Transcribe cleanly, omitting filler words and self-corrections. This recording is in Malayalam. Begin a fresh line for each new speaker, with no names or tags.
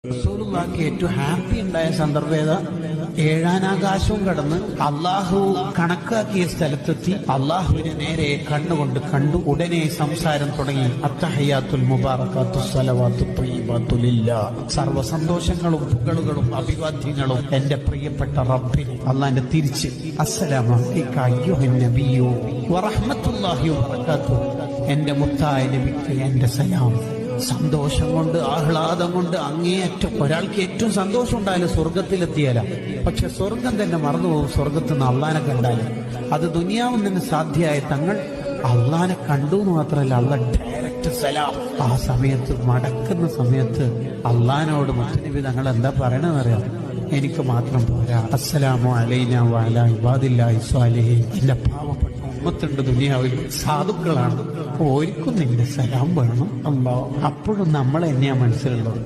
റസൂലുള്ളാഹിക്ക് ഏറ്റവും ഹാപ്പി ഉണ്ടായ സന്ദർഭം ഏതാ? ഏഴാനാകാശവും കടന്ന് അള്ളാഹു കണക്കാക്കിയ സ്ഥലത്തെത്തി അള്ളാഹുവിനെ നേരെ കണ്ണുകൊണ്ട് കണ്ടു. ഉടനെ സംസാരം തുടങ്ങി. അത്തഹയ്യാത്തുൽ മുബാറകാത്തു സ്വലവാത്തു ത്വയ്യിബാത്തു ലില്ലാഹ്. സർവ്വ സന്തോഷങ്ങളും പുകളുകളും അഭിവാദ്യങ്ങളും എന്റെ പ്രിയപ്പെട്ട റബ്ബിന്. അള്ളാന്റെ തിരിച്ച് അസ്സലാമു അലൈക അയ്യുഹൻ നബിയ്യു വറഹ്മത്തുള്ളാഹി വബറകാതുഹു. എന്റെ മുത്തായ നബിക്ക് എന്റെ സലാം. സന്തോഷം കൊണ്ട്, ആഹ്ലാദം കൊണ്ട് അങ്ങേയറ്റം. ഒരാൾക്ക് ഏറ്റവും സന്തോഷം ഉണ്ടായാലും സ്വർഗത്തിലെത്തിയാല. പക്ഷെ സ്വർഗം തന്നെ മറന്നുപോകും സ്വർഗത്തിൽ നിന്ന് അള്ളാനെ കണ്ടാല്. അത് ദുനിയാവിൽ നിന്ന് സാധ്യമായ തങ്ങൾ അള്ളാനെ കണ്ടു എന്ന് മാത്രമല്ല, അള്ള ഡയറക്റ്റ് സലാം. ആ സമയത്ത് മടക്കുന്ന സമയത്ത് അള്ളാനോട് മുത്തനബി തങ്ങൾ എന്താ പറയണെന്നറിയാം? എനിക്ക് മാത്രം പോരാ, അസ്സലാമു അലൈനാ വഅലാ ഇബാദില്ലാഹി സ്വാലിഹീൻ. എന്റെ പാവപ്പെട്ട ഉമ്മത്തുണ്ട് ദുനിയാവിൽ, സാധുക്കളാണ്, ഓർക്കും നിന്റെ സലാം വേണം അല്ലാഹ്. അപ്പോഴും നമ്മളെ തന്നെയാ മനസ്സിലുള്ളത്.